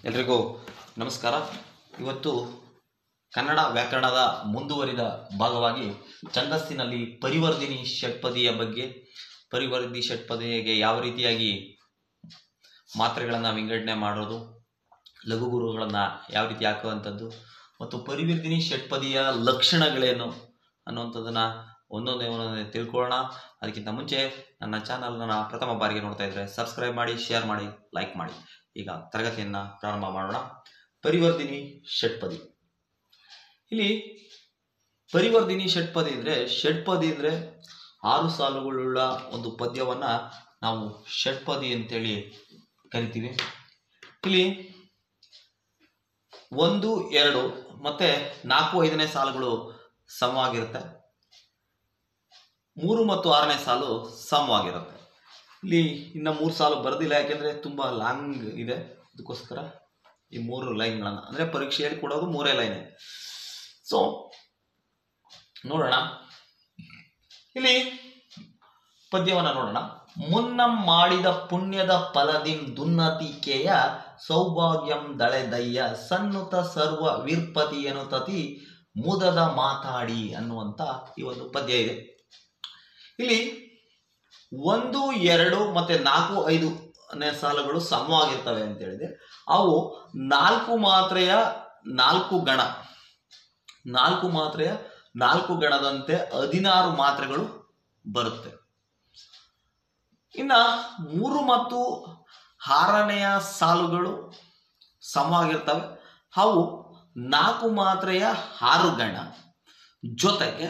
ಎಲ್ರಿಗೂ ನಮಸ್ಕಾರ. ಇವತ್ತು ಕನ್ನಡ ವ್ಯಾಕರಣದ ಮುಂದುವರಿದ ಭಾಗವಾಗಿ ಛಂದಸ್ಸಿನಲ್ಲಿ ಪರಿವರ್ಧಿನಿ ಷಟ್ಪದಿಯ ಬಗ್ಗೆ, ಪರಿವರ್ಧಿನಿ ಷಟ್ಪದಿಗೆ ಯಾವ ರೀತಿಯಾಗಿ ಮಾತ್ರೆಗಳನ್ನು ವಿಂಗಡಣೆ ಮಾಡೋದು, ಲಘುಗುರುಗಳನ್ನು ಯಾವ ರೀತಿ ಹಾಕುವಂಥದ್ದು ಮತ್ತು ಪರಿವರ್ಧಿನಿ ಷಟ್ಪದಿಯ ಲಕ್ಷಣಗಳೇನು ಅನ್ನುವಂಥದ್ದನ್ನು ಒಂದೊಂದೇ ತಿಳ್ಕೊಳ್ಳೋಣ. ಅದಕ್ಕಿಂತ ಮುಂಚೆ ನನ್ನ ಚಾನಲ್ನ ಪ್ರಥಮ ಬಾರಿಗೆ ನೋಡ್ತಾ ಇದ್ದರೆ ಸಬ್ಸ್ಕ್ರೈಬ್ ಮಾಡಿ, ಶೇರ್ ಮಾಡಿ, ಲೈಕ್ ಮಾಡಿ. ಈಗ ತರಗತಿಯನ್ನು ಪ್ರಾರಂಭ ಮಾಡೋಣ. ಪರಿವರ್ಧಿನಿ ಷಟ್ಪದಿ. ಇಲ್ಲಿ ಪರಿವರ್ಧಿನಿ ಷಟ್ಪದಿ ಅಂದರೆ 6 ಸಾಲುಗಳುಳ್ಳ ಒಂದು ಪದ್ಯವನ್ನು ನಾವು ಷಟ್ಪದಿ ಅಂತೇಳಿ ಕರಿತೀವಿ. ಇಲ್ಲಿ 1, 2 ಮತ್ತೆ 4, 5ನೇ ಸಾಲುಗಳು ಸಮವಾಗಿರುತ್ತೆ. 3 ಮತ್ತು 6ನೇ ಸಾಲು ಸಮವಾಗಿರುತ್ತೆ. ಇಲ್ಲಿ ಇನ್ನು 3 ಸಾಲು ಬರೆದಿಲ್ಲ, ಯಾಕೆಂದರೆ ತುಂಬ ಲಾಂಗ್ ಇದೆ. ಅದಕ್ಕೋಸ್ಕರ ಈ 3 ಲೈನ್ಗಳನ್ನು ಅಂದರೆ ಪರೀಕ್ಷೆಯಲ್ಲಿ ಕೊಡೋದು 3 ಲೈನ್. ಸೊ ನೋಡೋಣ, ಇಲ್ಲಿ ಪದ್ಯವನ್ನು ನೋಡೋಣ. ಮುನ್ನ ಮಾಡಿದ ಪುಣ್ಯದ ಫಲದಿಂ ದುನ್ನತಿಕೆಯ ಸೌಭಾಗ್ಯಂ ದಳೆದಯ್ಯ ಸನ್ನುತ ಸರ್ವ ವಿರ್ಪತಿ ಎನ್ನುತತಿ ಮುದದ ಮಾತಾಡಿ ಅನ್ನುವಂಥ ಈ ಒಂದು ಪದ್ಯ ಇದೆ. ಇಲ್ಲಿ 1, 2 ಮತ್ತೆ 4, 5ನೇ ಸಾಲುಗಳು ಸಮವಾಗಿರ್ತವೆ ಅಂತ ಹೇಳಿದೆ. ಅವು 4 ಮಾತ್ರೆಯ 4 ಗಣ, 4 ಮಾತ್ರೆಯ 4 ಗಣದಂತೆ 16 ಮಾತ್ರೆಗಳು ಬರುತ್ತೆ. ಇನ್ನ 3 ಮತ್ತು 6ನೆಯ ಸಾಲುಗಳು ಸಮವಾಗಿರ್ತವೆ. ಅವು 4 ಮಾತ್ರೆಯ 6 ಗಣ ಜೊತೆಗೆ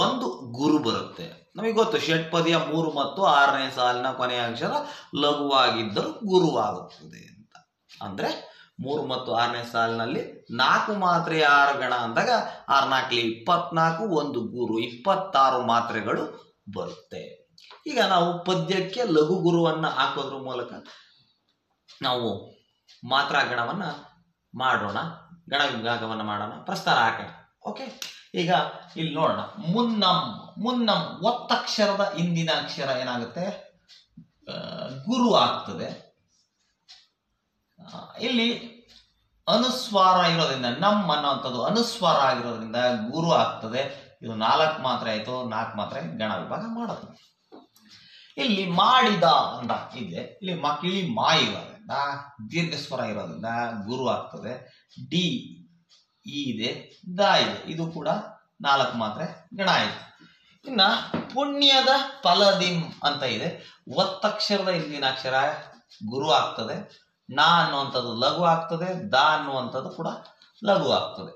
1 ಗುರು ಬರುತ್ತೆ. ನಮಗೆ ಗೊತ್ತು, ಷಟ್ಪದಿಯ 3 ಮತ್ತು 6ನೇ ಸಾಲಿನ ಕೊನೆಯ ಅಕ್ಷರ ಲಘುವಾಗಿದ್ದರೂ ಗುರುವಾಗುತ್ತದೆ ಅಂತ. ಅಂದ್ರೆ 3 ಮತ್ತು 6ನೇ ಸಾಲಿನಲ್ಲಿ 4 ಮಾತ್ರೆಯ 6 ಗಣ ಅಂದಾಗ 6 4 24, 1 ಗುರು 26 ಮಾತ್ರೆಗಳು ಬರುತ್ತೆ. ಈಗ ನಾವು ಪದ್ಯಕ್ಕೆ ಲಘು ಗುರುವನ್ನು ಹಾಕೋದ್ರ ಮೂಲಕ ನಾವು ಮಾತ್ರಾ ಗಣವನ್ನ ಮಾಡೋಣ, ಗಣ ವಿಭಾಗವನ್ನು ಮಾಡೋಣ, ಪ್ರಸ್ತಾರ ಹಾಕೋಣ. ಓಕೆ, ಈಗ ಇಲ್ಲಿ ನೋಡೋಣ. ಮುನ್ನಂ ಒತ್ತಕ್ಷರದ ಹಿಂದಿನ ಅಕ್ಷರ ಏನಾಗುತ್ತೆ, ಗುರು ಆಗ್ತದೆ. ಇಲ್ಲಿ ಅನುಸ್ವಾರ ಇರೋದ್ರಿಂದ ನಮ್ ಅನ್ನೋಂಥದ್ದು ಅನುಸ್ವಾರ ಆಗಿರೋದ್ರಿಂದ ಗುರು ಆಗ್ತದೆ. ಇದು 4 ಮಾತ್ರೆ ಆಯ್ತು, 4 ಮಾತ್ರೆ ಗಣ ವಿಭಾಗ ಮಾಡೋದು. ಇಲ್ಲಿ ಮಾಡಿದ ಅಂತ ಇದೆ, ಇಲ್ಲಿ ಮಕ್ಕಳಿ ಮಾ ಇರೋದ್ರಿಂದ ದೀರ್ಘ ಸ್ವರ ಇರೋದ್ರಿಂದ ಗುರು ಆಗ್ತದೆ. ಡಿ ಇದೆ, ದ ಇದೆ, ಇದು ಕೂಡ 4 ಮಾತ್ರೆ ಗಣ ಆಯ್ತು. ಇನ್ನ ಪುಣ್ಯದ ಫಲದಿಂ ಅಂತ ಇದೆ, ಒತ್ತಕ್ಷರದ ಹಿಂದಿನ ಅಕ್ಷರ ಗುರು ಆಗ್ತದೆ. ನಾ ಅನ್ನುವಂಥದ್ದು ಲಘು ಆಗ್ತದೆ, ದ ಅನ್ನುವಂಥದ್ದು ಕೂಡ ಲಘು ಆಗ್ತದೆ.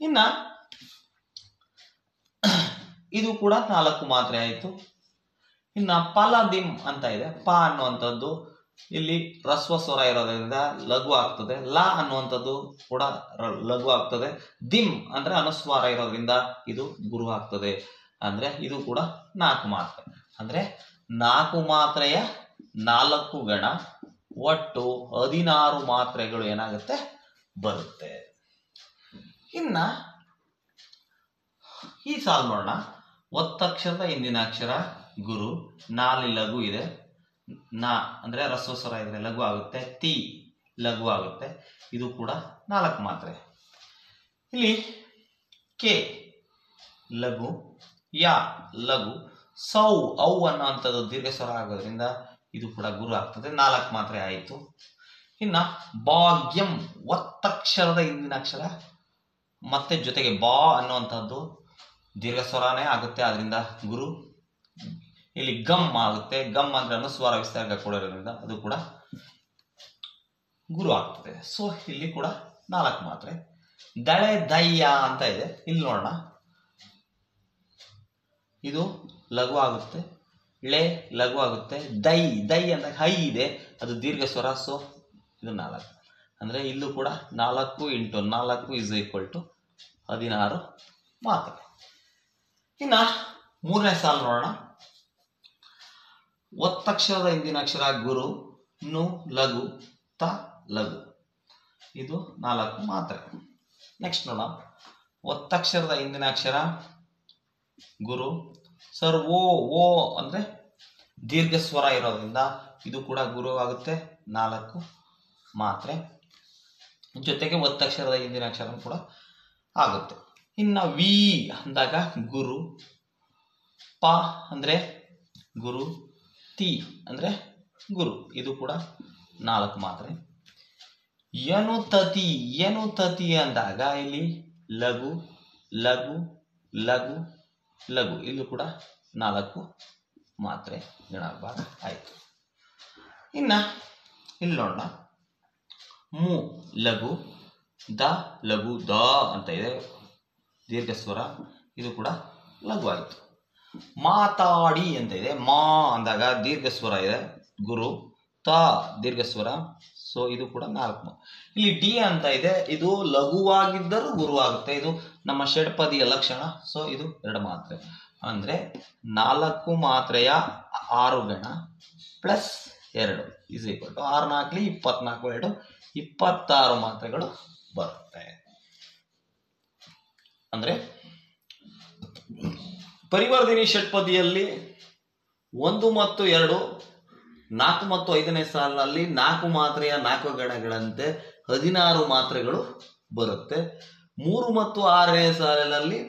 ಇನ್ನ ಇದು ಕೂಡ 4 ಮಾತ್ರೆ ಆಯಿತು. ಇನ್ನ ಫಲದಿಂ ಅಂತ ಇದೆ, ಪ ಅನ್ನುವಂಥದ್ದು ಇಲ್ಲಿ ರಸ್ವ ಸ್ವರ ಇರೋದ್ರಿಂದ ಲಘು ಆಗ್ತದೆ. ಲ ಅನ್ನುವಂಥದ್ದು ಕೂಡ ಲಘು ಆಗ್ತದೆ. ದಿಂ ಅಂದ್ರೆ ಅನುಸ್ವಾರ ಇರೋದ್ರಿಂದ ಇದು ಗುರು ಆಗ್ತದೆ. ಅಂದ್ರೆ ಇದು ಕೂಡ 4 ಮಾತ್ರೆ. ಅಂದ್ರೆ 4 ಮಾತ್ರೆಯ 4 ಗಣ, ಒಟ್ಟು 16 ಮಾತ್ರೆಗಳು ಏನಾಗುತ್ತೆ ಬರುತ್ತೆ. ಇನ್ನ ಈ ಸಾಲು ನೋಡೋಣ. ಒತ್ತಕ್ಷರದ ಹಿಂದಿನ ಅಕ್ಷರ ಗುರು, ನಾಲಿ ಲಘು ಇದೆ, ನಾ ಅಂದ್ರೆ ರಸ್ವ ಸ್ವರ ಇದ್ರೆ ಲಘು ಆಗುತ್ತೆ, ತಿ ಲಘು ಆಗುತ್ತೆ, ಇದು ಕೂಡ 4 ಮಾತ್ರೆ. ಇಲ್ಲಿ ಕೆ ಲಘು, ಯಾ ಲಘು, ಸೌ ಔ ಅನ್ನೋಂಥದ್ದು ದೀರ್ಘ ಸ್ವರ ಆಗೋದ್ರಿಂದ ಇದು ಕೂಡ ಗುರು ಆಗ್ತದೆ, 4 ಮಾತ್ರೆ ಆಯಿತು. ಇನ್ನ ಭಾಗ್ಯಂ ಒತ್ತಕ್ಷರದ ಹಿಂದಿನ ಅಕ್ಷರ ಮತ್ತೆ ಜೊತೆಗೆ ಬಾ ಅನ್ನುವಂಥದ್ದು ದೀರ್ಘ ಸ್ವರನೇ ಆಗುತ್ತೆ, ಆದ್ರಿಂದ ಗುರು. ಇಲ್ಲಿ ಗಮ್ ಆಗುತ್ತೆ, ಗಮ್ ಅಂದ್ರೆ ಅನುಸ್ವಾರ ವಿಸ್ತಾರ ಕೊಡೋದ್ರಿಂದ ಅದು ಕೂಡ ಗುರು ಆಗ್ತದೆ. ಸೊ ಇಲ್ಲಿ ಕೂಡ 4 ಮಾತ್ರೆ. ದಳೆ ದಯ್ಯ ಅಂತ ಇದೆ, ಇಲ್ಲಿ ನೋಡೋಣ. ಇದು ಲಘು ಆಗುತ್ತೆ, ಳೆ ಲಘು ಆಗುತ್ತೆ, ದೈ ದೈ ಅಂತ ಹೈ ಇದೆ, ಅದು ದೀರ್ಘ ಸ್ವರ. ಸೊ ಇದು 4 ಅಂದ್ರೆ ಇಲ್ಲೂ ಕೂಡ 4 × 4 = 16 ಮಾತ್ರೆ. ಇನ್ನ 3ನೇ ಸಾಲು ನೋಡೋಣ. ಒತ್ತಕ್ಷರದ ಹಿಂದಿನ ಅಕ್ಷರ ಗುರು, ನು ಲಘು, ತ ಲಘು, ಇದು 4 ಮಾತ್ರೆ. ನೆಕ್ಸ್ಟ್ ನೋಡೋಣ. ಒತ್ತಕ್ಷರದ ಹಿಂದಿನ ಅಕ್ಷರ ಗುರು, ಸರ್ ಓ ಅಂದ್ರೆ ದೀರ್ಘ ಸ್ವರ ಇರೋದ್ರಿಂದ ಇದು ಕೂಡ ಗುರು ಆಗುತ್ತೆ, 4 ಮಾತ್ರೆ. ಜೊತೆಗೆ ಒತ್ತಕ್ಷರದ ಹಿಂದಿನ ಅಕ್ಷರ ಕೂಡ ಆಗುತ್ತೆ. ಇನ್ನು ವಿ ಅಂದಾಗ ಗುರು, ಪ ಅಂದರೆ ಗುರು, ತಿ ಅಂದರೆ ಗುರು, ಇದು ಕೂಡ 4 ಮಾತ್ರೆ. ಯನುತತಿ, ಯನುತತಿ ಅಂದಾಗ ಇಲ್ಲಿ ಲಘು ಲಘು ಲಘು ಲಘು, ಇದು ಕೂಡ 4 ಮಾತ್ರೆ ಗಣಭಾಗ ಆಯಿತು. ಇನ್ನು ಇಲ್ಲಿ ನೋಡೋಣ, ಮು ಲಘು, ದ ಲಘು, ದ ಅಂತ ಇದೆ ದೀರ್ಘ ಸ್ವರ, ಇದು ಕೂಡ ಲಘು ಆಯಿತು. ಮಾತಾಡಿ ಅಂತ ಇದೆ, ಮಾ ಅಂದಾಗ ದೀರ್ಘ ಸ್ವರ ಇದೆ ಗುರು, ತ ದೀರ್ಘ ಸ್ವರ, ಸೊ ಇದು ಕೂಡ 4. ಇಲ್ಲಿ ಡಿ ಅಂತ ಇದೆ, ಇದು ಲಘುವಾಗಿದ್ದರೂ ಗುರು ಆಗುತ್ತೆ, ಇದು ನಮ್ಮ ಷಡ್ಪದಿಯ ಲಕ್ಷಣ, ಸೊ ಇದು 2 ಮಾತ್ರೆ. ಅಂದರೆ 4 ಮಾತ್ರೆಯ 6 ಗಣ ಪ್ಲಸ್ 2 ಇಸ್ ಈಕ್ವಲ್ ಟು 6 4 24 2 26 ಮಾತ್ರೆಗಳು ಬರುತ್ತೆ. ಅಂದ್ರೆ ಪರಿವರ್ಧಿನಿ ಷಟ್ಪದಿಯಲ್ಲಿ 1 ಮತ್ತು 2, 4 ಮತ್ತು 5ನೇ ಸಾಲಿನಲ್ಲಿ 4 ಮಾತ್ರೆಯ 4 ಗಣಗಳಂತೆ 16 ಮಾತ್ರೆಗಳು ಬರುತ್ತೆ. 3 ಮತ್ತು 6ನೇ ಸಾಲಿನಲ್ಲಿ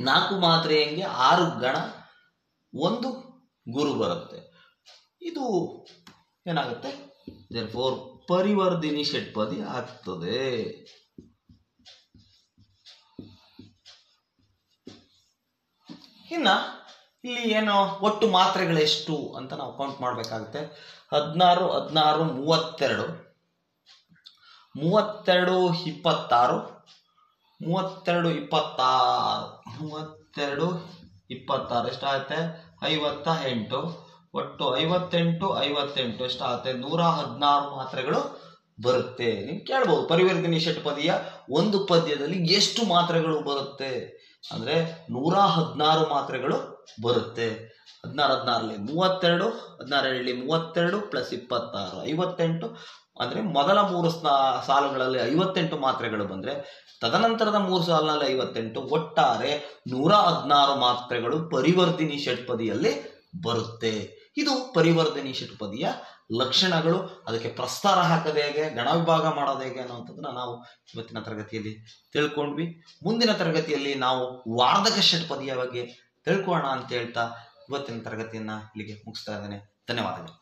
4 ಮಾತ್ರೆಯಂಗೆ 6 ಗಣ 1 ಗುರು ಬರುತ್ತೆ. ಇದು ಏನಾಗುತ್ತೆ, therefore ಪರಿವರ್ಧಿನಿ ಷಟ್ಪದಿ ಆಗ್ತದೆ. ಇನ್ನ ಇಲ್ಲಿ ಏನು ಒಟ್ಟು ಮಾತ್ರೆಗಳೆಷ್ಟು ಅಂತ ನಾವು ಕೌಂಟ್ ಮಾಡಬೇಕಾಗುತ್ತೆ. 16 16 32 32 26 32 26 32 26 ಎಷ್ಟಾಗುತ್ತೆ, 58. ಒಟ್ಟು 58 58 ಎಷ್ಟಾಗುತ್ತೆ, 116 ಮಾತ್ರೆಗಳು ಬರುತ್ತೆ. ನೀವು ಕೇಳ್ಬೋದು ಪರಿವರ್ಧಿನಿ ಷಟ್ಪದಿಯ ಒಂದು ಪದ್ಯದಲ್ಲಿ ಎಷ್ಟು ಮಾತ್ರೆಗಳು ಬರುತ್ತೆ ಅಂದ್ರೆ 116 ಮಾತ್ರೆಗಳು ಬರುತ್ತೆ. 16 32, 16 32 ಪ್ಲಸ್ 26 58. ಅಂದ್ರೆ ಮೊದಲ 3 ಸಾಲುಗಳಲ್ಲಿ 58 ಮಾತ್ರೆಗಳು ಬಂದ್ರೆ ತದನಂತರದ 3 ಸಾಲಿನಲ್ಲಿ 58, ಒಟ್ಟಾರೆ 116 ಮಾತ್ರೆಗಳು ಪರಿವರ್ಧಿನಿ ಷಟ್ಪದಿಯಲ್ಲಿ ಬರುತ್ತೆ. ಇದು ಪರಿವರ್ಧಿನಿ ಷಟ್ಪದಿಯ ಲಕ್ಷಣಗಳು. ಅದಕ್ಕೆ ಪ್ರಸ್ತಾರ ಹಾಕೋದು ಹೇಗೆ, ಗಣ ವಿಭಾಗ ಮಾಡೋದು ಹೇಗೆ ಅನ್ನುವಂಥದ್ದನ್ನ ನಾವು ಇವತ್ತಿನ ತರಗತಿಯಲ್ಲಿ ತಿಳ್ಕೊಂಡ್ವಿ. ಮುಂದಿನ ತರಗತಿಯಲ್ಲಿ ನಾವು ವಾರ್ಧಕ ಷಟ್ಪದಿಯ ಬಗ್ಗೆ ತಿಳ್ಕೊಳ್ಳೋಣ ಅಂತ ಹೇಳ್ತಾ ಇವತ್ತಿನ ತರಗತಿಯನ್ನ ಇಲ್ಲಿಗೆ ಮುಗಿಸ್ತಾ ಇದ್ದೇನೆ. ಧನ್ಯವಾದಗಳು.